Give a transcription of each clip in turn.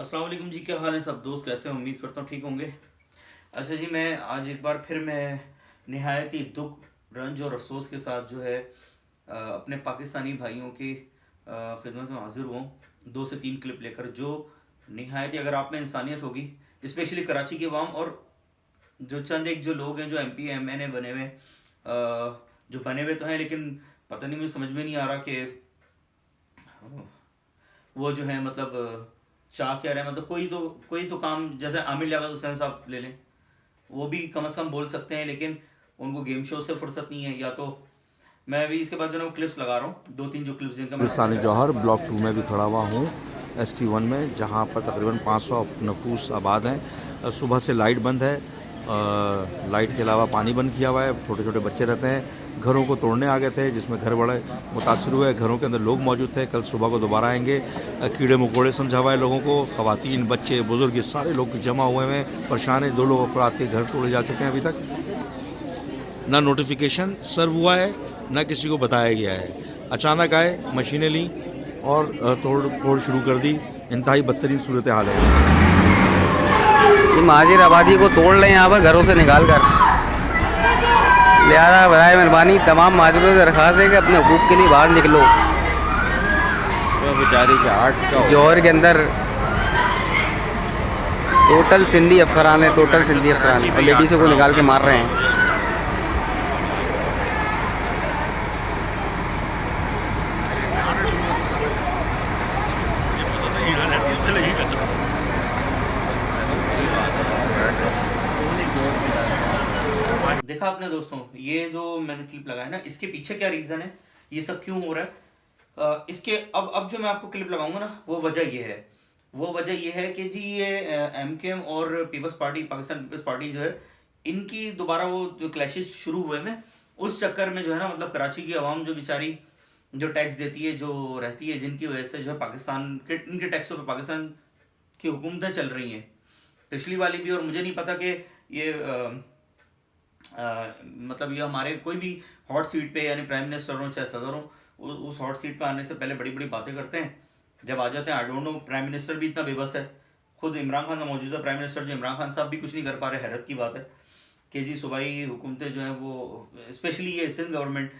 अस्सलाम वालेकुम जी, क्या हाल है सब दोस्त? कैसे हैं? उम्मीद करता हूँ ठीक होंगे। अच्छा जी, मैं आज एक बार फिर मैं निहायत ही दुख, रंज और अफसोस के साथ जो है अपने पाकिस्तानी भाइयों की खिदमत में हाजिर हुआ हूँ। 2 से 3 क्लिप लेकर जो निहायत ही, अगर आप में इंसानियत होगी, स्पेशली कराची के अवाम और जो चंद एक जो लोग हैं जो MP MNA बने हुए जो बने हुए तो हैं, लेकिन पता नहीं, मुझे समझ में नहीं आ रहा कि वो जो है मतलब चाह क्या रहे हैं। मतलब कोई तो काम, जैसे आमिर लियाकत हुसैन साहब ले लें, वो भी कम से कम बोल सकते हैं, लेकिन उनको गेम शो से फुर्सत नहीं है। या तो मैं अभी इसके बाद जो है क्लिप्स लगा रहा हूँ, 2-3 जो क्लिप्स जिनका मैं सानी जौहर ब्लॉक 2 में भी खड़ा हुआ हूँ, ST1 में, जहाँ पर तकरीबन 500 नफूस आबाद हैं। सुबह से लाइट बंद है, लाइट के अलावा पानी बंद किया हुआ है। छोटे छोटे बच्चे रहते हैं, घरों को तोड़ने आ गए थे, जिसमें घर बड़े मुतासर हुए। घरों के अंदर लोग मौजूद थे, कल सुबह को दोबारा आएंगे। कीड़े मकोड़े समझा हुआ है लोगों को, ख़वातीन, बच्चे, बुजुर्ग, ये सारे लोग जमा हुए हैं, परेशान हैं। 2 लोग अफराद के घर तोड़े जा चुके हैं। अभी तक ना नोटिफिकेशन सर्व हुआ है, ना किसी को बताया गया है। अचानक आए, मशीनें ली और तोड़ फोड़ शुरू कर दी। इंतहाई बदतरीन सूरत हाल है। ये महाजिर आबादी को तोड़ लें यहाँ पर घरों से निकाल कर। लिहाजा बराए मेहरबानी तमाम महाजिरों से दरख्वास्त है कि अपने हुकूक के लिए बाहर निकलो। तो बेचारी के हार्ट जौहर के अंदर टोटल सिंधी अफसरान है, टोटल सिंधी अफसरान, और लेडीज़ों को निकाल के मार रहे हैं। देखा आपने दोस्तों, ये जो मैंने क्लिप लगाया ना, इसके पीछे क्या रीजन है, ये सब क्यों हो रहा है? इसके अब जो मैं आपको क्लिप लगाऊंगा ना, वो वजह ये है कि जी ये MKM और people's party, Pakistan people's party जो है, इनकी दोबारा वो जो क्लैशेस शुरू हुए में, उस चक्कर में जो है ना, मतलब कराची की आवाम जो बेचारी जो टैक्स देती है, जो रहती है, जिनकी वजह से जो है पाकिस्तान के, इनके टैक्सों पर पाकिस्तान की हुकूमतें चल रही हैं, पिछली वाली भी। और मुझे नहीं पता कि ये मतलब ये हमारे कोई भी हॉट सीट पे, यानी प्राइम मिनिस्टर हो चाहे सदर हो, उस हॉट सीट पे आने से पहले बड़ी बड़ी बातें करते हैं। जब आ जाते हैं, I don't know, prime minister भी इतना बेबस है। खुद इमरान खान, मौजूदा प्राइम मिनिस्टर जो इमरान खान साहब भी कुछ नहीं कर पा रहे। हैरत की बात है कि जी सूबाई हुकूमतें जो हैं वो, स्पेशली ये सिंध गवर्नमेंट,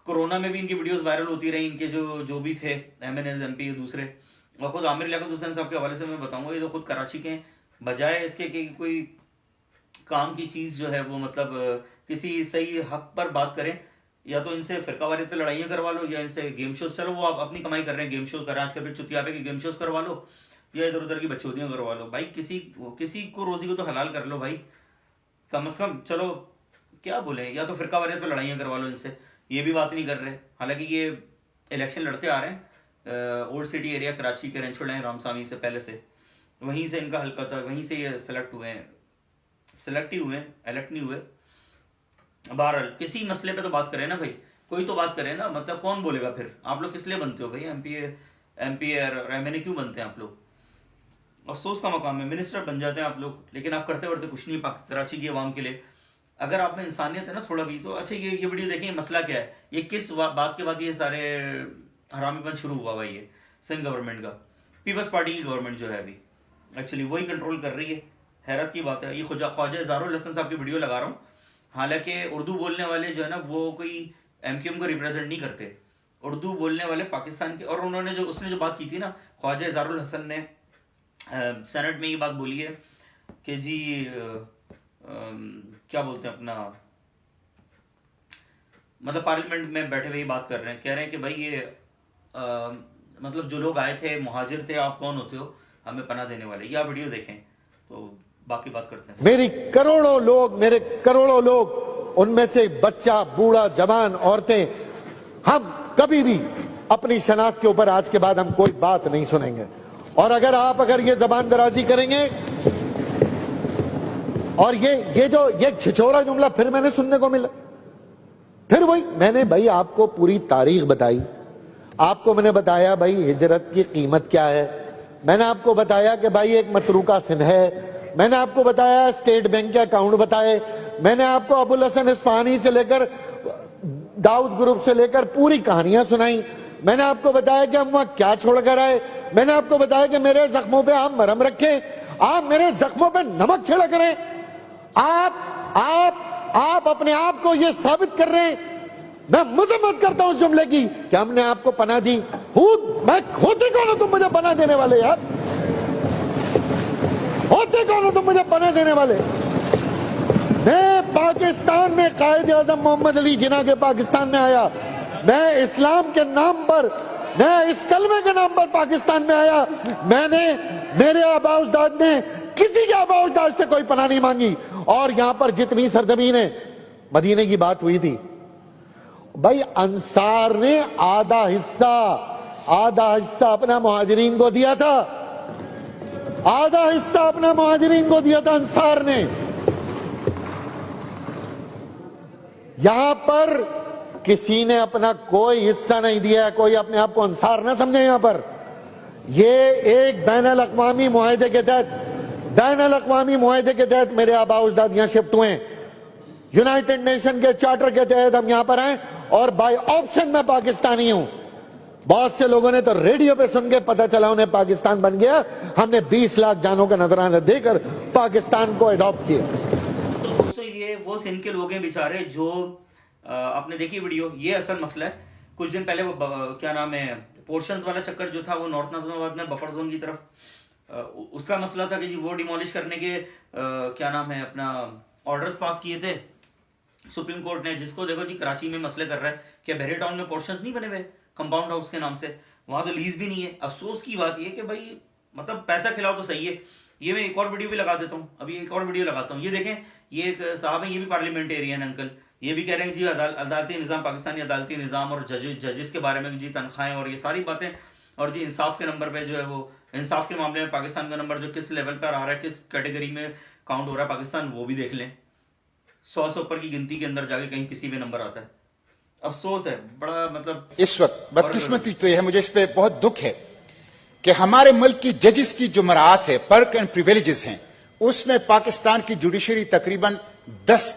कोरोना में भी इनकी वीडियोस वायरल होती रही, इनके जो भी थे MNAs MP दूसरे। और खुद आमिर लियाकत हुसैन साहब के हवाले से मैं बताऊंगा, ये तो खुद कराची के, बजाय इसके कि कोई काम की चीज़ जो है वो, मतलब किसी सही हक पर बात करें, या तो इनसे फिरकावारियत पे लड़ाइयाँ करवा लो, या इनसे गेम शोज, चलो वो आप अपनी कमाई कर रहे हैं, गेम शोज कर रहे हैं आजकल, फिर चुतिया पे की गेम शोज करवा लो, या इधर उधर की बकचोदियाँ करवा लो। भाई किसी को रोजी को तो हलाल कर लो भाई, कम से कम। चलो क्या बोले, या तो फिरकावारियत पे लड़ाइयाँ करवा लो इनसे, ये भी बात नहीं कर रहे। हालांकि ये इलेक्शन लड़ते आ रहे हैं ओल्ड सिटी एरिया कराची के रेंचो लाइन रामसामी से, पहले से वहीं से इनका हल्का था, वहीं से ये सेलेक्ट हुए हैं, सेलेक्ट ही हुए, इलेक्ट नहीं हुए। बहरहाल किसी मसले पे तो बात करें ना भाई, कोई तो बात करें ना। मतलब कौन बोलेगा फिर? आप लोग किस लिए बनते हो भाई? MP और MNA क्यों बनते हैं आप लोग? अफसोस का मकाम है, मिनिस्टर बन जाते हैं आप लोग, लेकिन आप करते वर्ते कुछ नहीं कराची की आवाम के लिए। अगर आप में इंसानियत है ना थोड़ा भी, तो अच्छा ये वीडियो देखें, मसला क्या है, ये किस बात के बाद ये सारे हरामीपन शुरू हुआ हुआ, ये सिंध गवर्नमेंट का, पीपल्स पार्टी की गवर्नमेंट जो है अभी एक्चुअली वही कंट्रोल कर रही है। हैरत की बात है। ये ख्वाजा इज़हारुल हसन साहब की वीडियो लगा रहा हूँ। हालांकि उर्दू बोलने वाले जो है ना, वो कोई MKM को रिप्रेजेंट नहीं करते, उर्दू बोलने वाले पाकिस्तान के। और उसने जो बात की थी ना, ख्वाजा इज़हारुल हसन ने सेनेट में ये बात बोली है कि जी क्या बोलते हैं अपना, मतलब पार्लियामेंट में बैठे हुए बात कर रहे हैं, कह रहे हैं कि भाई ये मतलब जो लोग आए थे, मुहाजिर थे, आप कौन होते हो हमें पनाह देने वाले? ये आप वीडियो देखें तो बाकी बात करते हैं। मेरे करोड़ों लोग, उनमें से बच्चा, बूढ़ा, जवान, औरतें, हम कभी भी अपनी शनाख्त के ऊपर आज के बाद हम कोई बात नहीं सुनेंगे। और अगर ये जबान दराजी करेंगे, और ये छिछोरा जुमला फिर मैंने सुनने को मिला, फिर वही मैंने भाई आपको पूरी तारीख बताई, आपको मैंने बताया भाई हिजरत की कीमत क्या है, मैंने आपको बताया कि भाई एक मतरूका सिंध है, मैंने आपको बताया स्टेट बैंक के अकाउंट बताए, मैंने आपको अबुल हसन इस्फहानी से लेकर दाऊद ग्रुप से लेकर पूरी कहानियां सुनाई, मैंने आपको बताया कि हम वहां क्या छोड़कर आए, मैंने आपको बताया कि मेरे जख्मों पे आप मरहम रखें, आप मेरे जख्मों पे नमक छिड़क रहे हैं। आप अपने आप को यह साबित कर रहे हैं। मैं मजम्मत करता हूं उस जुमले की कि हमने आपको पनाह दी। मैं होते कौन हो तुम मुझे पनाह देने वाले? यार होते कौन हो तुम मुझे पनाह देने वाले? मैं पाकिस्तान में कायद आजम मोहम्मद अली जिन्ना के पाकिस्तान में आया, मैं इस्लाम के नाम पर, मैं इस कलमे के नाम पर पाकिस्तान में आया। मेरे आबा-उजदाद ने किसी के आबा-उजदाद से कोई पनाह नहीं मांगी। और यहां पर जितनी सरजमीन है, मदीने की बात हुई थी भाई, अंसार ने आधा हिस्सा अपना मुहाजिरीन को दिया था, आधा हिस्सा अपना मुहाजिरीन को दिया था अंसार ने। यहां पर किसी ने अपना कोई हिस्सा नहीं दिया है। कोई अपने आप को अंसार ना समझे। यहां पर यह एक बैनुल अक़वामी मुआहदे के तहत मेरे आबा-उजदाद यहां शिफ्ट हुए हैं। यूनाइटेड नेशन के चार्टर के तहत हम यहां पर आए और बाय ऑप्शन में पाकिस्तानी हूं। बहुत से लोगों ने तो रेडियो पे सुन के पता चला उन्हें पाकिस्तान बन गया। हमने 20 लाख जानों का नजराना देकर पाकिस्तान को अडॉप्ट किया। तो दोस्तों ये वो सिंध के लोग हैं बेचारे जो आपने देखी वीडियो, ये असल मसला है। कुछ दिन पहले वो क्या नाम है, पोर्शंस वाला चक्कर जो था वो नॉर्थ नाजिमाबाद में बफर जोन की तरफ, उसका मसला था कि जी वो डिमोलिश करने के क्या नाम है अपना ऑर्डर्स पास किए थे सुप्रीम कोर्ट ने, जिसको देखो जी कराची में मसले कर रहा है कि बहरे टाउन में पोर्शंस नहीं बने हुए कंपाउंड हाउस के नाम से, वहां तो लीज भी नहीं है। अफसोस की बात ये कि भाई मतलब पैसा खिलाओ तो सही है। ये मैं एक और वीडियो भी लगा देता हूँ, अभी एक और वीडियो लगाता हूँ। ये देखें, ये एक साहब है, ये भी पार्लियामेंटेरियन अंकल, ये भी कह रहे हैं जी अदालती निज़ाम, पाकिस्तानी अदालती निज़ाम और जजेस के बारे में जी तनख्वाहें और ये सारी बातें, और जी इंसाफ के नंबर पे जो है वो इंसाफ के मामले में पाकिस्तान का नंबर जो किस लेवल पर आ रहा है, किस कैटेगरी में काउंट हो रहा है पाकिस्तान, वो भी देख लें। 100 से ऊपर की गिनती के अंदर जाके कहीं किसी भी नंबर आता है। अफसोस है बड़ा, मतलब इस वक्त बदकिस्मती तो यह है, मुझे इस पे बहुत दुख है कि हमारे मुल्क की जजेस की जो मराहत है, पर्क एंड प्रिविलेजेस हैं, उसमें पाकिस्तान की जुडिशरी तकरीबन 10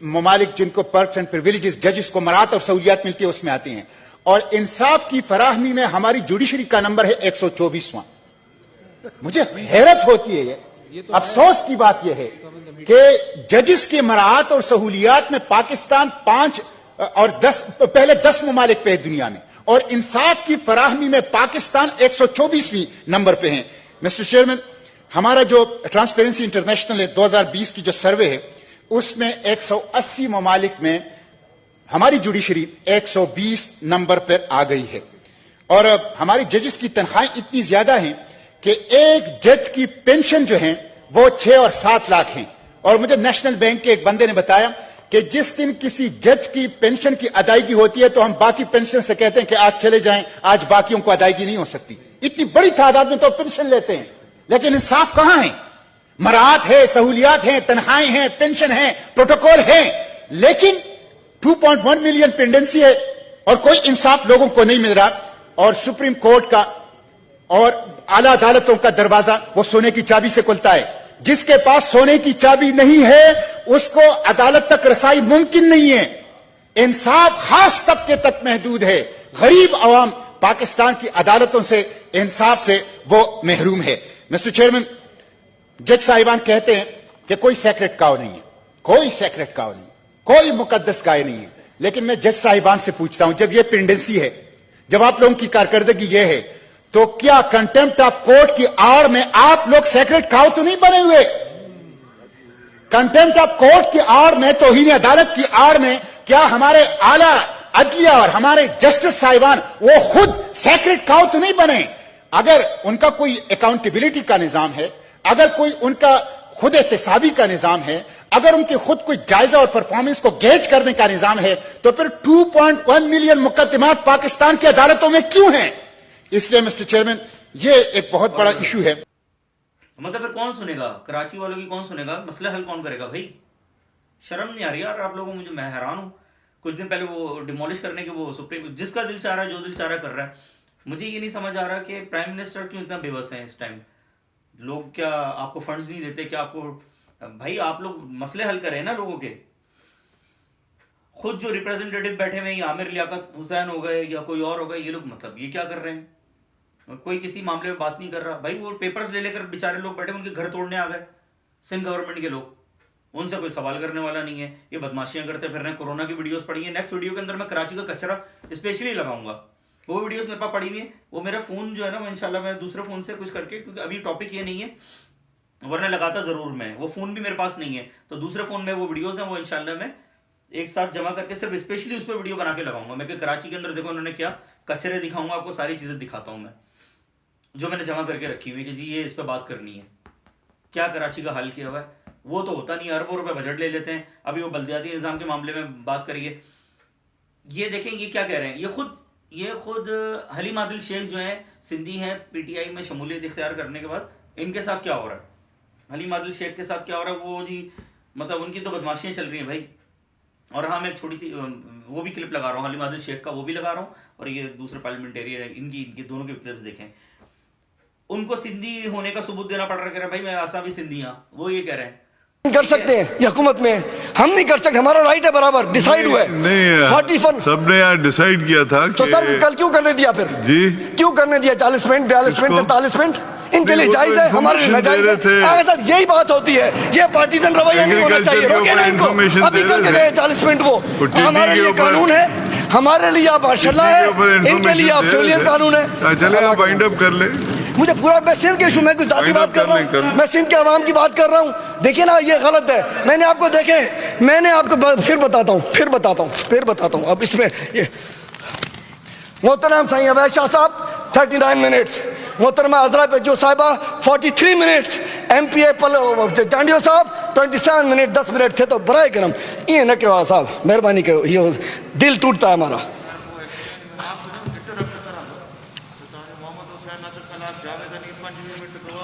ममालिक जिनको पर्क्स एंड प्रिविलेजेस जजेस को मराहत और सहूलियात मिलती है उसमें आती हैं। और इंसाफ की फराहमी में हमारी जुडिशरी का नंबर है 124वां। मुझे हैरत होती है, अफसोस की बात यह है कि जजेस की मराहत और सहूलियात में पाकिस्तान 5 और 10 पहले 10 ममालिक पे है दुनिया में, और इंसाफ की फराहमी में पाकिस्तान 124वीं नंबर पे है। मिस्टर चेयरमैन, हमारा जो ट्रांसपेरेंसी इंटरनेशनल है 2020 की जो सर्वे है, उसमें 180 ममालिक में हमारी जुडिशरी 120 नंबर पर आ गई है। और हमारी जजेस की तनख्वाहें इतनी ज्यादा हैं कि एक जज की पेंशन जो है वो 6 और 7 लाख हैं। और मुझे नेशनल बैंक के एक बंदे ने बताया कि जिस दिन किसी जज की पेंशन की अदायगी होती है तो हम बाकी पेंशन से कहते हैं कि आज चले जाएं, आज बाकियों को अदायगी नहीं हो सकती। इतनी बड़ी तादाद में तो पेंशन लेते हैं, लेकिन इंसाफ कहां है? मराहत है, सहूलियात हैं, तनख्वाहें हैं, पेंशन है, प्रोटोकॉल है, लेकिन 2.1 मिलियन पेंडेंसी है और कोई इंसाफ लोगों को नहीं मिल रहा। और सुप्रीम कोर्ट का और आला अदालतों का दरवाजा वो सोने की चाबी से खुलता है। जिसके पास सोने की चाबी नहीं है उसको अदालत तक रसाई मुमकिन नहीं है। इंसाफ खास तबके तक महदूद है। गरीब अवाम पाकिस्तान की अदालतों से, इंसाफ से वो महरूम है। मिस्टर चेयरमैन, जज साहिबान कहते हैं कि कोई सेक्रेट काव नहीं है, कोई सेक्रेट काव नहीं, कोई मुकद्दस गाय नहीं है। लेकिन मैं जज साहिबान से पूछता हूं, जब ये पेंडेंसी है, जब आप लोगों की कारकर्दगी ये है, तो क्या कंटेम्प्ट ऑफ कोर्ट की आड़ में आप लोग सेक्रेट काव तो नहीं बने हुए? कंटेम्प्ट ऑफ कोर्ट की आड़ में, तौहीन अदालत की आड़ में क्या हमारे आला अदलिया और हमारे जस्टिस साहिबान वो खुद सेक्रेट काव तो नहीं बने? अगर उनका कोई अकाउंटेबिलिटी का निजाम है, अगर कोई उनका खुद एहतसाबी का निजाम है, अगर उनके खुद कोई जायजा और परफॉर्मेंस को गेज करने का निजाम है, तो फिर 2.1 मिलियन मुकदमात पाकिस्तान की अदालतों में क्यों हैं? इसलिए मिस्टर चेयरमैन, ये एक बहुत बड़ा इशू है। मतलब फिर कौन सुनेगा? कराची वालों की कौन सुनेगा? मसला हल कौन करेगा भाई? शर्म नहीं आ रही यार आप लोगों को? मुझे, मैं हैरान हूं। कुछ दिन पहले वो डिमोलिश करने के, वो सुप्रीम, जिसका दिल चाह रहा है, जो दिल चाह रहा कर रहा है। मुझे ये नहीं समझ आ रहा कि प्राइम मिनिस्टर क्यों इतना बेबस है इस टाइम। लोग क्या आपको फंड्स नहीं देते? क्या आपको, भाई आप लोग मसले हल करें ना लोगों के। खुद जो रिप्रेजेंटेटिव बैठे हुए हैं, आमिर लियाकत हुसैन हो गए या कोई और हो गए, ये लोग मतलब ये क्या कर रहे हैं? कोई किसी मामले में बात नहीं कर रहा भाई। वो पेपर्स ले लेकर बेचारे लोग बैठे, उनके घर तोड़ने आ गए सिंध गवर्नमेंट के लोग, उनसे कोई सवाल करने वाला नहीं है। ये बदमाशियां करते फिर रहे हैं। कोरोना की वीडियोस पड़ी है, नेक्स्ट वीडियो के अंदर मैं कराची का कचरा स्पेशली लगाऊंगा, वो वीडियोस मेरे पास पड़ी हुई है। वो मेरा फोन जो है ना, मैं इंशाल्लाह मैं दूसरे फोन से कुछ करके, क्योंकि अभी टॉपिक ये नहीं है, वरना लगाता जरूर मैं, वो फोन भी मेरे पास नहीं है, तो दूसरे फोन में वो वीडियोस हैं, वो इंशाल्लाह मैं एक साथ जमा करके सिर्फ स्पेशली उस पर वीडियो बना के लगाऊंगा मैं, कि कराची के अंदर देखो उन्होंने क्या कचरे दिखाऊंगा आपको, सारी चीजें दिखाता हूं मैं जो मैंने जमा करके रखी हुई कि जी ये इस पर बात करनी है, क्या कराची का हाल किया हुआ है। वो तो होता नहीं, अरबों रुपए बजट ले लेते हैं। अभी वो बल्दियाती निज़ाम के मामले में बात करिए, ये देखें ये क्या कह रहे हैं। ये खुद हलीम आदिल शेख जो है सिंधी हैं, पीटीआई में शमूलियत इख्तियार करने के बाद इनके साथ क्या हो रहा है, हलीम आदिल शेख के साथ क्या हो रहा है, वो जी मतलब उनकी तो बदमाशियां चल रही हैं भाई। और हाँ, मैं एक छोटी सी वो भी क्लिप लगा रहा हूँ हलीम आदिल शेख का, वो भी लगा रहा हूँ, और ये दूसरे पार्लियामेंटेरियन है इनकी दोनों की क्लिप्स देखें। उनको सिंधी होने का सबूत देना पड़ रहा है, कह रहे हैं भाई मैं आसा भी सिंधी हाँ, वो ये कह रहे हैं कर सकते हैं ये हुकूमत में, हम नहीं कर सकते, हमारा राइट है, बराबर डिसाइड हुआ है। नहीं 41 सबने यहाँ डिसाइड किया था तो कि सर कल क्यों करने दिया फिर जी क्यों करने दिया? 40 मिनट 42 मिनट 43 मिनट इनके लिए नहीं, वो तो जायज है, हमारे लिए information नाजायज दे रहे है। थे। आगे साहब यही बात होती है, ये पार्टीजन रवैया नहीं होना चाहिए। Agriculture के रोके ना ऊपर इनको, information अभी दे करके रहे गए थे। 40 मिनट वो टीवी हमारे के लिए ऊपर- कानून है, हमारे लिए आप मार्शल्ला के ऊपर है, इनके लिए आप information दे सिविलियन रहे थे। कानून है। चले आप वाइंड अप कर ले। मुझे पूरा, मैं सिंध के इशू में कुछ जाती Wind up बात कर रहा कर हूँ, ले। मैं सिंध के अवाम की बात कर रहा हूँ। देखिए ना ये गलत है, मैंने आपको फिर बताता हूँ अब इसमें ये मोहतरम सही अवैध शाह साहब 39 मिनट्स, मोहतरमा अजरा पेजो साहिबा 43 मिनट्स, MPA जांडियो साहब 27 मिनट 10 मिनट थे। तो बराए करम ये न कहो साहब, मेहरबानी करो, ये दिल टूटता है हमारा।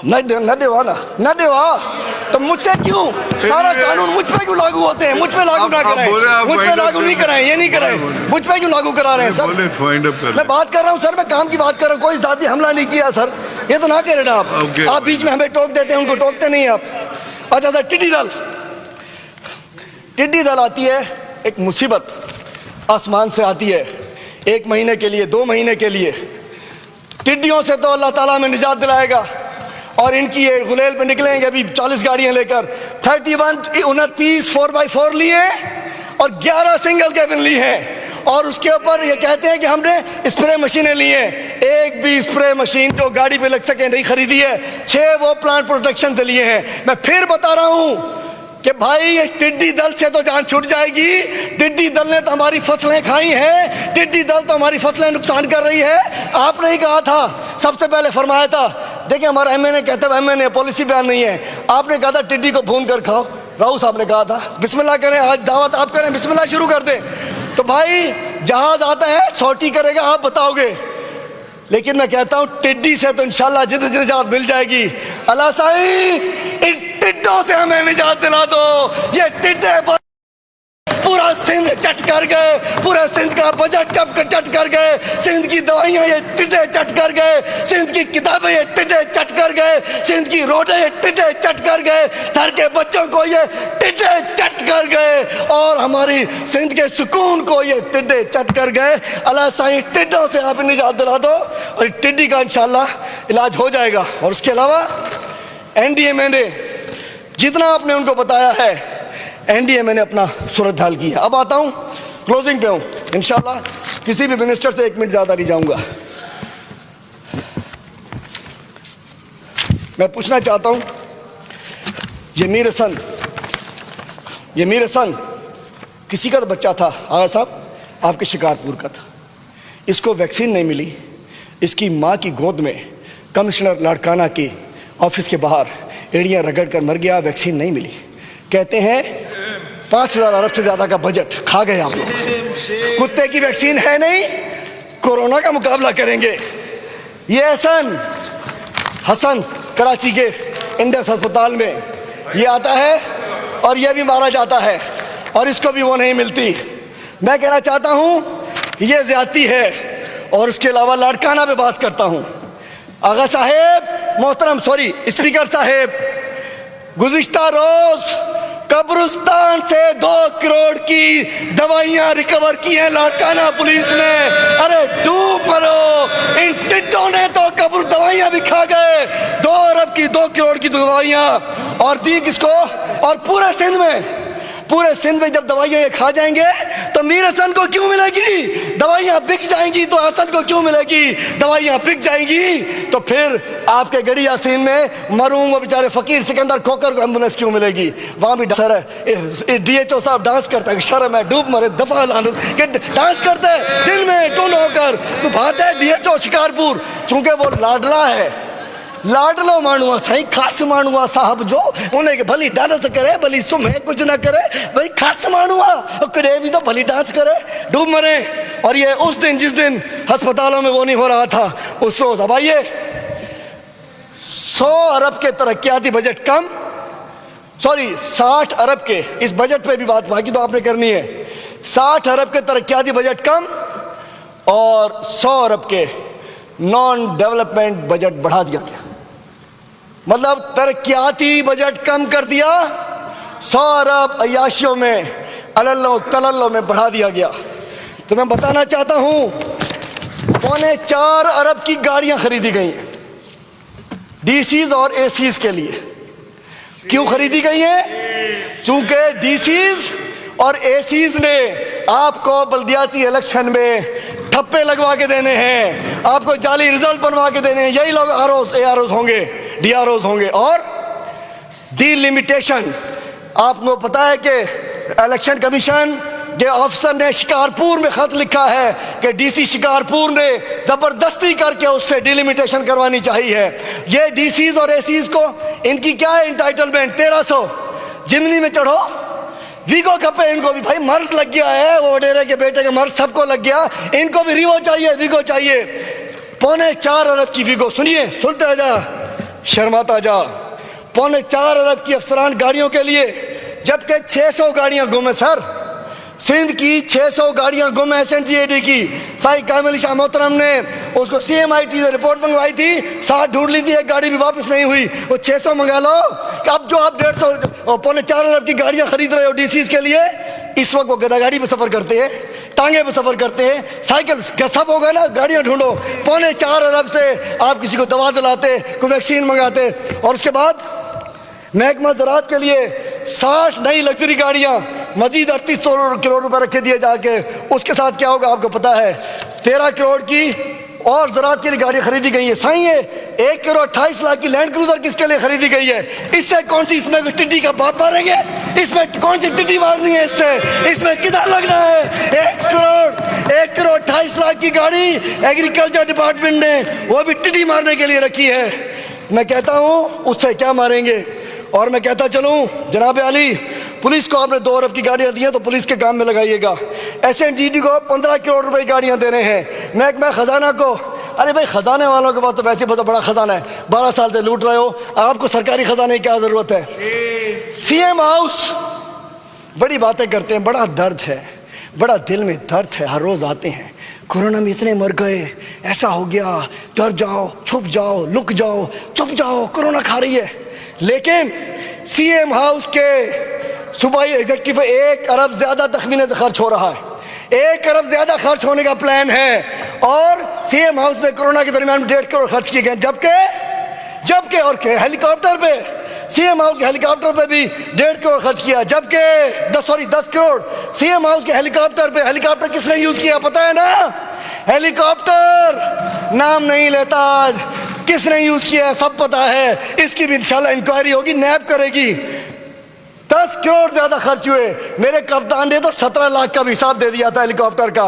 न देवा तो मुझसे क्यों, सारा कानून मुझ पे क्यों लागू होते हैं? मुझ पे लागू ना कराएं, मुझ पे लागू नहीं कराएं, ये नहीं कराएं, मुझ पे क्यों लागू करा रहे हैं सर? वाइंड अप कर ले। मैं बात कर रहा हूँ सर, मैं काम की बात कर रहा हूँ, कोई जाती हमला नहीं किया सर, ये तो ना कह रहे ना आप। Okay. आप बीच में हमें टोक देते हैं, उनको टोकते नहीं आप। अच्छा सर, टिड्डी दल आती है, एक मुसीबत आसमान से आती है, 1 महीने के लिए 2 महीने के लिए। टिड्डियों से तो अल्लाह ताला में निजात दिलाएगा, और इनकी ये गुलेल पे निकलेंगे अभी 40 गाड़ियां लेकर, 29 4x4 लिए और 11 सिंगल कैबिन ली हैं, और उसके ऊपर ये कहते हैं कि हमने स्प्रे मशीनें ली हैं। एक भी स्प्रे मशीन जो गाड़ी पे लग सके नहीं खरीदी है, 6 वो प्लांट प्रोटेक्शन से लिए हैं। मैं फिर बता रहा हूं कि भाई ये टिड्डी दल से तो जान छूट जाएगी। टिड्डी दल ने तो हमारी फसलें खाई हैं, टिड्डी दल तो हमारी फसलें नुकसान कर रही है। आपने ही कहा था, सबसे पहले फरमाया था, देखिए हमारा MNA कहते हैं, MNA पॉलिसी बयान नहीं है, आपने कहा था टिड्डी को भून कर खाओ, राहु साहब ने कहा था बिस्मिल्लाह करें, आज दावत आप करें, बिस्मिल्लाह शुरू कर दें। तो भाई जहाज आता है सॉटी करेगा, आप बताओगे, लेकिन मैं कहता हूं टिड्डी से तो इंशाल्लाह जिंदगी निजात मिल जाएगी। अल्लाह साईं इन टिड्डों से हमें निजात दिला दो। ये टिड्डे पूरा सिंध चट कर गए, पूरे सिंध का बजट चट कर गए, सिंध की दवाइयां ये टिड्डे चट कर गए, सिंध की किताबें ये टिड्डे चट कर गए, सिंध की रोडें ये टिड्डे चट कर गए, घर के बच्चों को ये टिड्डे चट कर गए, और हमारी सिंध के सुकून को ये टिड्डे चट कर गए। अल्लाह साईं टिड्डों से आप निजात दिला दो, और टिड्डी का इंशाल्लाह इलाज हो जाएगा। और उसके अलावा NDA ने जितना आपने उनको बताया है, NDA मैंने अपना सूरत हाल की है। अब आता हूं, क्लोजिंग पे हूं, इंशाल्लाह किसी भी मिनिस्टर से 1 मिनट ज्यादा नहीं जाऊंगा। मैं पूछना चाहता हूं, ये मीर हसन किसी का तो बच्चा था, आगा साहब आपके शिकारपुर का था, इसको वैक्सीन नहीं मिली, इसकी माँ की गोद में कमिश्नर लाड़काना के ऑफिस के बाहर एड़ियाँ रगड़ कर मर गया, वैक्सीन नहीं मिली। कहते हैं 5000 अरब से ज्यादा का बजट खा गए आप लोग, कुत्ते की वैक्सीन है नहीं, कोरोना का मुकाबला करेंगे। ये हसन कराची के इंडस अस्पताल में ये आता है और ये भी मारा जाता है, और इसको भी वो नहीं मिलती। मैं कहना चाहता हूं ये ज्यादती है। और उसके अलावा लाड़काना पे बात करता हूं, आगा साहेब, मोहतरम स्पीकर साहेब, गुज़िश्ता रोज कब्रिस्तान से 2 करोड़ की दवाइयां रिकवर की हैं लाड़काना पुलिस ने। अरे डूब मरो, इन टिड्डों ने तो कब्र दवाइयां भी खा गए, 2 अरब की 2 करोड़ की दवाइयां, और दी किसको? और पूरे सिंध में जब दवाइयां ये खा जाएंगे तो मीर हसन को क्यों मिलेगी? दवाइयां बिक जाएंगी तो हसन को क्यों मिलेगी? दवाइयां बिक जाएंगी तो फिर आपके गड़ी यासीन में मरूम वो बेचारे फकीर सिकंदर खोकर को एम्बुलेंस क्यों मिलेगी? वहां भी सर है, DHO साहब डांस करता है, शर्म है, डूब मरे दफा लानत के डांस करते हैं दिन में टुन होकर। तो बात है DHO शिकारपुर, चूंकि वो लाडला है, लाडलो मानुआ सही खास मानुआ साहब जो उन्हें भली डांस करे, भली सुमे कुछ ना करे, भाई खास मानुआ करे भी तो भली डांस करे, डूब मरे। और ये उस दिन जिस दिन अस्पतालों में वो नहीं हो रहा था उस रोज। अब आइए, 100 अरब के तरक्याती बजट कम, सॉरी 60 अरब के, इस बजट पे भी बात बाकी तो आपने करनी है, 60 अरब के तरक्याती बजट कम और 100 अरब के नॉन डेवलपमेंट बजट बढ़ा दिया गया। मतलब तरक्याती बजट कम कर दिया, 100 अरब अय्याशियों में, अल्लो तलल्लो में बढ़ा दिया गया। तो मैं बताना चाहता हूं 4.25 अरब की गाड़ियां खरीदी गई हैं DCs और ACs के लिए। क्यों खरीदी गई हैं? चूंकि DCs और ACs ने आपको बल्दियाती इलेक्शन में ठप्पे लगवा के देने हैं, आपको जाली रिजल्ट बनवा के देने हैं, यही लोग AROs होंगे, DROs होंगे। और डिलिमिटेशन, आपको पता है कि इलेक्शन कमीशन के ऑफिसर ने शिकारपुर में खत लिखा है कि DC शिकारपुर ने जबरदस्ती करके उससे डिलिमिटेशन करवानी चाहिए। ये DCs और ACs को इनकी क्या है इंटाइटलमेंट? 1300 जिमनी में चढ़ो, वीगो खपे इनको भी, भाई मर्ज लग गया है, वो वडेरे के बेटे का मर्ज सबको लग गया, इनको भी रीवो चाहिए, वीगो चाहिए। 4.25 अरब की वीगो, सुनिए, सुनते जा, शर्माता जा, 4.25 अरब की अफसरान गाड़ियों के लिए, जबकि 600 गाड़ियां गुम है सर। सिंध की 600 गाड़ियां गुम है SNGAD की। साई कामिल शाह मोहतरम ने उसको CMIT से रिपोर्ट मंगवाई थी, 60 ढूंढ ली थी, एक गाड़ी भी वापस नहीं हुई, वो 600 मंगा लो। अब जो आप 150 4.25 अरब की गाड़ियां खरीद रहे हो DCs के लिए, इस वक्त वो गधा गाड़ी पे सफर करते हैं, टांगे पे सफर करते हैं, साइकिल गसब होगा ना, गाड़ियां ढूंढो। 4.25 अरब से आप किसी को दवा दिलाते, कोई वैक्सीन मंगाते, और उसके बाद महकमा ज़राअत के लिए 60 नई लग्जरी गाड़ियां, मजीद 38 करोड़ रुपए रखे दिए जाके। उसके साथ क्या होगा आपको पता है? 13 करोड़ की और ज़राअत के लिए गाड़ी खरीदी गई है। सही है, 1 करोड़ 28 लाख की लैंड क्रूजर किसके लिए खरीदी गई है? इससे कौन सी, इसमें टिड्डी का बाप मारेंगे? इसमें कौन सी टिड्डी मारनी है? इसमें किधर लगना है? 1 करोड़ 28 लाख की गाड़ी एग्रीकल्चर डिपार्टमेंट ने वो भी टिड्डी मारने के लिए रखी है। मैं कहता हूं उससे क्या मारेंगे? और मैं कहता चलूं, जनाब आली, पुलिस को आपने 2 अरब की गाड़ियां दी हैं तो पुलिस के काम में लगाइएगा। SNGD को 15 करोड़ रुपए की गाड़ियां देने हैं। महकमा खजाना को, अरे भाई खजाने वालों के पास तो वैसे बहुत बड़ा खजाना है, 12 साल से लूट रहे हो, आपको सरकारी खजाने की क्या जरूरत है? CM हाउस बड़ी बातें करते हैं, बड़ा दर्द है, बड़ा दिल में दर्द है। हर रोज आते हैं, कोरोना में इतने मर गए, ऐसा हो गया, डर जाओ, छुप जाओ, लुक जाओ, चुप जाओ, कोरोना खा रही है। लेकिन CM हाउस के सूबाई एग्जीक्यूटिव 1 अरब ज्यादा तखमीने से खर्च हो रहा है, 1 अरब ज्यादा खर्च होने का प्लान है, और CM हाउस में कोरोना के दरमियान 1.5 करोड़ खर्च किए गए। जबकि और के हेलीकॉप्टर पे, CM हाउस के हेलीकॉप्टर पे भी 1.5 करोड़ खर्च किया, जबकि 10 करोड़ CM हाउस के हेलीकॉप्टर पे। हेलीकॉप्टर किसने यूज किया पता है ना? हेलीकॉप्टर नाम नहीं लेता आज, किसने यूज किया है सब पता है। इसकी भी इंशाल्लाह इंक्वायरी होगी, नैब करेगी। 10 करोड़ ज्यादा खर्च हुए। मेरे कप्तान ने तो 17 लाख का भी हिसाब दे दिया था हेलीकॉप्टर का,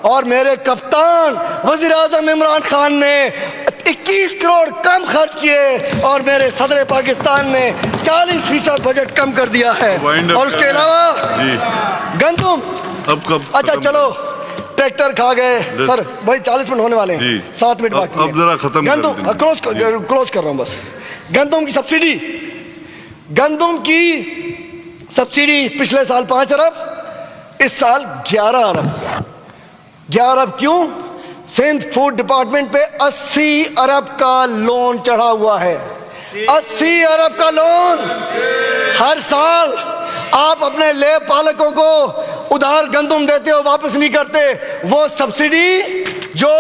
और मेरे कप्तान वजीर आजम इमरान खान ने 21 करोड़ कम खर्च किए, और मेरे सदर पाकिस्तान ने 40% बजट कम कर दिया है। और उसके अलावा गंदम, अब कब? अच्छा चलो, ट्रैक्टर खा गए सर, भाई 40 मिनट होने वाले हैं, 7 मिनट बाकी है। अब जरा खत्म गंदम क्लोज कर रहा हूं बस। गंदम की सब्सिडी पिछले साल 5 अरब, इस साल 11 अरब। 11 अरब क्यों? सिंध फूड डिपार्टमेंट पे 80 अरब का लोन चढ़ा हुआ है। 80 अरब का लोन हर साल आप अपने ले पालकों को उधार गंदुम देते हो, वापस नहीं करते। वो सब्सिडी जो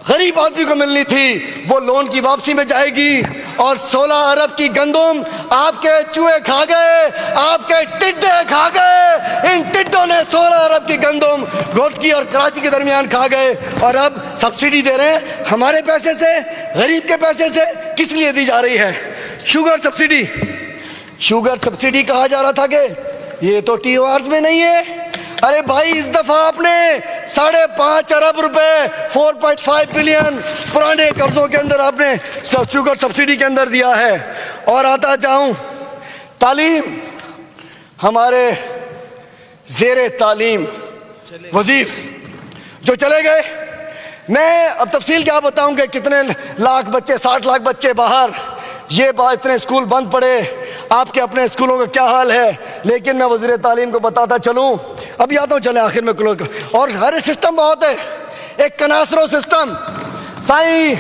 गरीब आदमी को मिलनी थी वो लोन की वापसी में जाएगी, और 16 अरब की गंदुम आपके चूहे खा गए, आपके टिड्डे खा गए। इन टिड्डों ने 16 अरब की गंदुम घोटकी और कराची के दरमियान खा गए, और अब सब्सिडी दे रहे हैं हमारे पैसे से, गरीब के पैसे से। किस लिए दी जा रही है? Sugar subsidy. शुगर सब्सिडी कहा जा रहा था कि ये तो TORs में नहीं है। अरे भाई, इस दफा आपने 5.5 अरब रुपए 4.5 बिलियन पुराने कर्जों के अंदर आपने शुगर सब्सिडी के अंदर दिया है। और आता जाऊं तालीम, हमारे जेरे तालीम वजीर जो चले गए, मैं अब तफसील क्या बताऊं कि कितने लाख बच्चे, 60 लाख बच्चे बाहर, ये बात, इतने स्कूल बंद पड़े, आपके अपने स्कूलों का क्या हाल है। लेकिन मैं वज़ीर तालीम को बताता चलूं, अभी आता हूं, चले आखिर में क्लोज। और हर सिस्टम बहुत है, एक कनासरो सिस्टम। साईं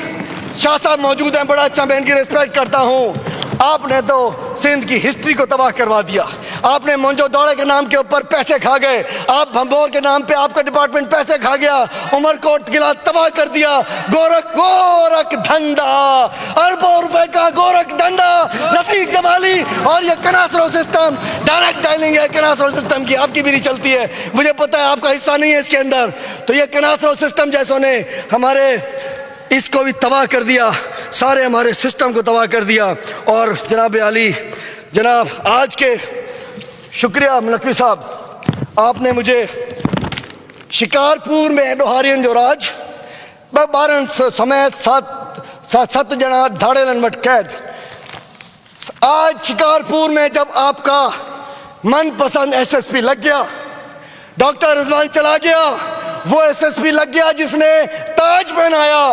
शाह साहब मौजूद हैं, बड़ा अच्छा, मैं इनकी रिस्पेक्ट करता हूं। आपने तो सिंध की हिस्ट्री को तबाह करवा दिया। आपने मोंजो दौड़े के नाम के ऊपर पैसे खा गए, आप भंबोर के नाम पे आपका डिपार्टमेंट पैसे खा गया, उमरकोट किला तबाह कर दिया। गोरख धंधा, अरबों रुपए का गोरख धंधा, रफीक जमाली। और ये कनासरो सिस्टम, डायरेक्ट डायलिंग है कनासरो सिस्टम की, आपकी भी नहीं चलती है, मुझे पता है, आपका हिस्सा नहीं है इसके अंदर। तो ये कनासरो सिस्टम जैसों ने हमारे इसको भी तबाह कर दिया, सारे हमारे सिस्टम को तबाह कर दिया। और जनाब आली, जनाब आज के शुक्रिया नकवी साहब, आपने मुझे शिकारपुर में एडोहारियन जो राज 12 समेत 7 जना धाड़े लनमट कैद। आज शिकारपुर में जब आपका मनपसंद SSP लग गया, डॉक्टर रिजवान चला गया, वो SSP लग गया जिसने ताज पहनाया।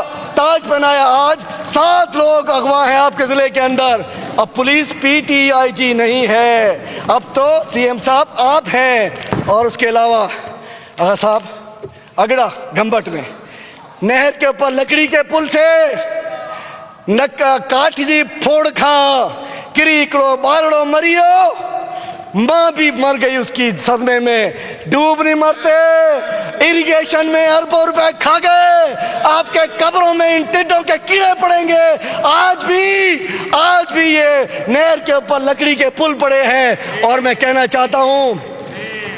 आज 7 लोग अगवा हैं आपके जिले के अंदर। अब पुलिस PTIG नहीं है, अब तो CM साहब आप हैं। और उसके अलावा आगा साहब अगड़ा गंबट में नहर के ऊपर लकड़ी के पुल से नक्का काठ जी फोड़ खा किरीकड़ो बारड़ो मरियो, माँ भी मर गई उसकी सदमे में, डूब नहीं मरते। इरिगेशन में अरबों रुपए खा गए, आपके कब्रों में इन टिड्डों के कीड़े पड़ेंगे। आज भी ये नहर के ऊपर लकड़ी के पुल पड़े हैं। और मैं कहना चाहता हूं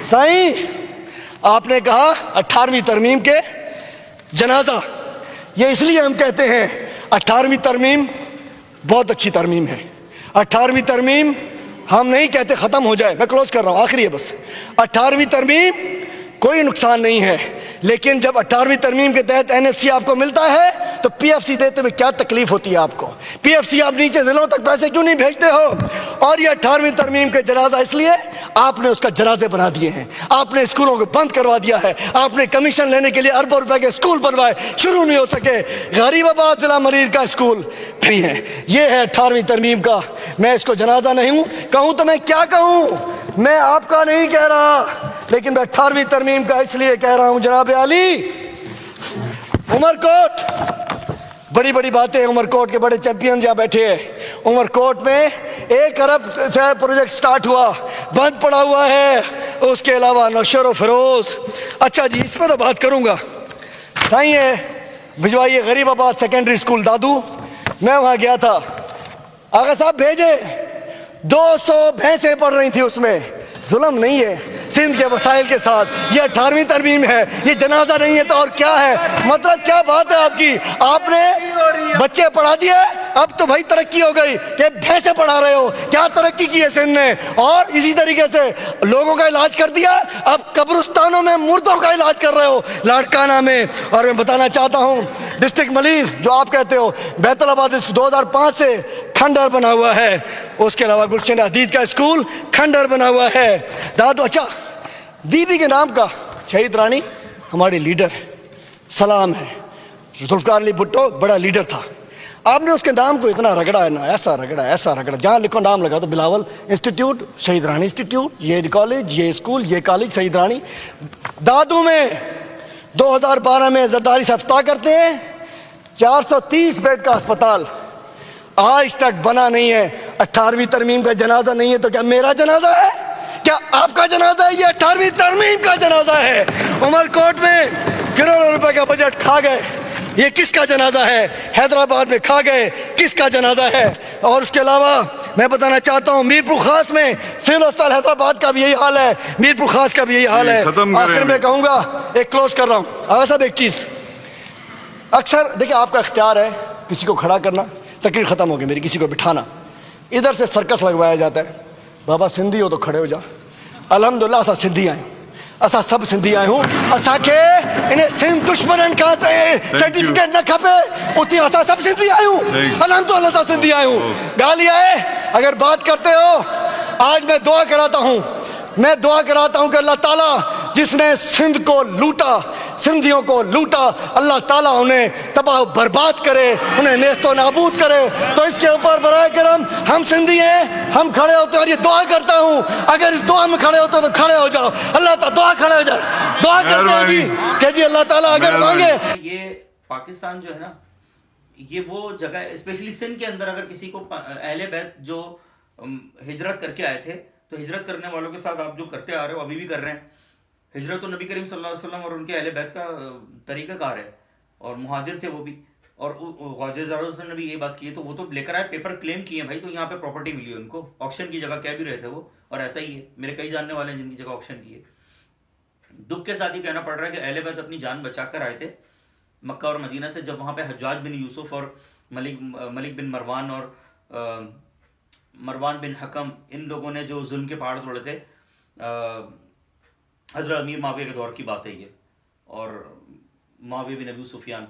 साईं, आपने कहा 18वीं तरमीम के जनाजा, ये इसलिए हम कहते हैं 18वीं तरमीम बहुत अच्छी तरमीम है। 18वीं तरमीम हम नहीं कहते खत्म हो जाए, मैं क्लोज कर रहा हूं, आखिरी है बस। 18वीं तरमीम कोई नुकसान नहीं है, लेकिन जब 18वीं तरमीम के तहत NFC आपको मिलता है तो PFC देते हुए क्या तकलीफ होती है आपको? PFC आप नीचे जिलों तक पैसे क्यों नहीं भेजते हो? और ये 18वीं तरमीम के जनाजा इसलिए आपने उसका जनाजे बना दिए हैं, आपने स्कूलों को बंद करवा दिया है, आपने कमीशन लेने के लिए अरबों रुपए के स्कूल बनवाए, शुरू नहीं हो सके। गरीबाबाद जिला मरीर का स्कूल फ्री है, ये है 18वीं तरमीम का। मैं इसको जनाजा नहीं कहूं तो मैं क्या कहूं? मैं आपका नहीं कह रहा, लेकिन मैं 18वीं तरमीम का इसलिए कह रहा हूं। जनाब आली, उमरकोट, बड़ी बड़ी बातें, उमरकोट के बड़े चैंपियन यहाँ बैठे हैं। उमरकोट में 1 अरब से प्रोजेक्ट स्टार्ट हुआ, बंद पड़ा हुआ है। उसके अलावा नौशर फिरोज, अच्छा जी, इस पर तो बात करूंगा। साईं है भिजवाइए गरीबाबाद सेकेंडरी स्कूल दादू, मैं वहां गया था, आगा साहब भेजे, 200 भैंसें पढ़ रही थी उसमें। जुल्म नहीं है सिंध के वसाइल के साथ, ये 18वीं तरमीम है, ये जनाजा नहीं है तो और क्या है? मतलब क्या बात है आपकी? आपने बच्चे पढ़ा दिए, अब तो भाई तरक्की हो गई कि भैंसे पढ़ा रहे हो। क्या तरक्की की है सिंध ने? और इसी तरीके से लोगों का इलाज कर दिया, अब कब्रिस्तानों में मुर्दों का इलाज कर रहे हो, लाड़काना में। और मैं बताना चाहता हूँ, डिस्ट्रिक्ट मलिर जो आप कहते हो, बैतुलाबाद 2005 से खंडर बना हुआ है। उसके अलावा गुलशन हदीद का स्कूल खंडर बना हुआ है। दादू, अच्छा, बीबी के नाम का शहीद रानी हमारी लीडर सलाम है, जुल्फकार अली भुट्टो बड़ा लीडर था। आपने उसके नाम को इतना रगड़ा है ना, ऐसा रगड़ा, जहाँ लिखो नाम लगा तो बिलावल इंस्टीट्यूट, शहीद रानी इंस्टीट्यूट, ये कॉलेज, ये स्कूल, ये कॉलेज, शहीद रानी। दादू में 2012 में जरदारी साहब इफ्ताह करते हैं, 430 बेड का अस्पताल आज तक बना नहीं है। 18वीं तरमीम का जनाजा नहीं है तो क्या मेरा जनाजा है? क्या आपका जनाजा है? ये 18वीं तरमीम का जनाजा है। उमरकोट में करोड़ों रुपए का बजट खा गए, ये किसका जनाजा है? हैदराबाद में खा गए, किसका जनाजा है? और उसके अलावा मैं बताना चाहता हूँ मीरपुर खास में सिविल अस्पताल हैदराबाद का भी यही हाल है, मीरपुर खास का भी यही हाल है। आखिर में कहूंगा, एक क्लोज कर रहा हूँ आगा साहब, एक चीज अक्सर देखिए, आपका इख्तियार है किसी को खड़ा करना, तकरीर खत्म हो गई मेरी, किसी को बिठाना, इधर से सर्कस लगवाया जाता है, बाबा सिंधी हो तो खड़े हो जा। अल्हम्दुलिल्लाह असा सिंधी आए, असा सब सिंधी आए हूँ, असा के इन्हें सिंध दुश्मन का सर्टिफिकेट न खपे, उतनी असा सब सिंधी आए हूँ, अल्हम्दुलिल्लाह असा सिंधी आए हूँ। गाली आए अगर बात करते हो, आज मैं दुआ कराता हूँ, मैं दुआ कराता हूँ कि अल्लाह ताला जिसने सिंध को लूटा, सिंधियों को लूटा, अल्लाह ताला उन्हें तबाह बर्बाद करे, उन्हें नेस्तो नाबूद करे। तो इसके ऊपर बराए करम हम सिंधी हैं, हम खड़े होते हैं और ये दुआ करता हूँ, अगर इस दुआ में खड़े होते हो तो खड़े हो जाओ, अल्लाह ताला दुआ खड़े हो जाए, दुआ करते हैं जी कि जी अल्लाह ताला अगर मांगे। ये पाकिस्तान जो है ना, ये वो जगह है, स्पेशली सिंध के अंदर, अगर किसी को अहले बैत जो हिजरत करके आए थे, तो हिजरत करने वालों के साथ आप जो करते आ रहे हो, अभी भी कर रहे हैं, हिजरत तो नबी करीम सल्लल्लाहु अलैहि वसल्लम और उनके अहले बैत का तरीक़ाकार है, और मुहाजिर थे वो भी, और ख्वाजा ने भी ये बात की है, तो वो तो लेकर आए, पेपर क्लेम किए भाई, तो यहाँ पे प्रॉपर्टी मिली है उनको, ऑक्शन की जगह कह भी रहे थे वो, और ऐसा ही है, मेरे कई जानने वाले हैं जिनकी जगह ऑक्शन की है। दुख के साथ ही कहना पड़ रहा है कि अहले बैत अपनी जान बचा कर आए थे मक्का और मदीना से, जब वहाँ पे हज्जाज बिन यूसुफ और मलिक बिन मरवान और मरवान बिन हकम, इन लोगों ने जो जुल्म के पहाड़ तोड़े थे, हज़रत अमीर माविया के दौर की बात है ये, और माविया बिन अबू सुफियान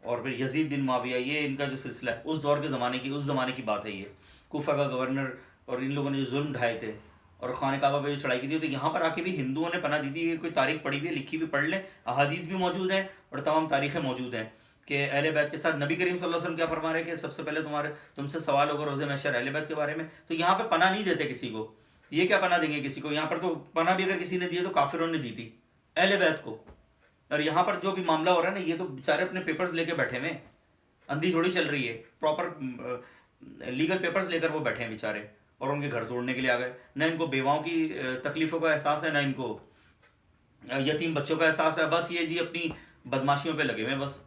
और फिर यजीद बिन माविया, ये इनका जो सिलसिला है उस दौर के ज़माने की, उस ज़माने की बात है ये। कूफा का गवर्नर और इन लोगों ने जो जुल्म ढाए थे और खाने काबा पे जो चढ़ाई की थी, तो यहाँ पर आके भी हिंदुओं ने पनाह दी थी। कोई तारीख पढ़ी हुई है, लिखी भी पढ़ लें, अहादीस भी मौजूद हैं और तमाम तारीखें मौजूद हैं कि अहले बैत के साथ नबी करीम सल्लल्लाहु अलैहि वसल्लम क्या फरमा रहे हैं कि सबसे पहले तुमसे सवाल होगा रोज़े महशर अहले बैत के बारे में। तो यहाँ पे पनाह नहीं देते किसी को, ये क्या पनाह देंगे किसी को? यहाँ पर तो पनाह भी अगर किसी ने दी है तो काफिरों ने दी थी अहले बैत को। और यहाँ पर जो भी मामला हो रहा है ना, ये तो बेचारे अपने पेपर्स लेके बैठे हुए, अंधी थोड़ी चल रही है, प्रॉपर लीगल पेपर्स लेकर वो बैठे हैं बेचारे, और उनके घर तोड़ने के लिए आ गए। न इनको बेवाओं की तकलीफों का एहसास है, ना इनको यतीम बच्चों का एहसास है, बस ये जी अपनी बदमाशियों पे लगे हुए, बस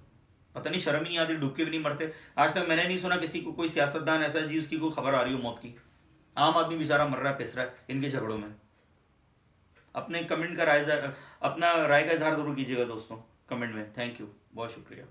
पता नहीं शर्म ही नहीं आती, डूब के भी नहीं मरते। आज तक मैंने नहीं सुना किसी को, कोई सियासतदान ऐसा है जी उसकी कोई खबर आ रही हो मौत की। आम आदमी बेचारा मर रहा है, पिस रहा है इनके झगड़ों में। अपने कमेंट का अपना राय का इजहार जरूर कीजिएगा दोस्तों कमेंट में। थैंक यू, बहुत शुक्रिया।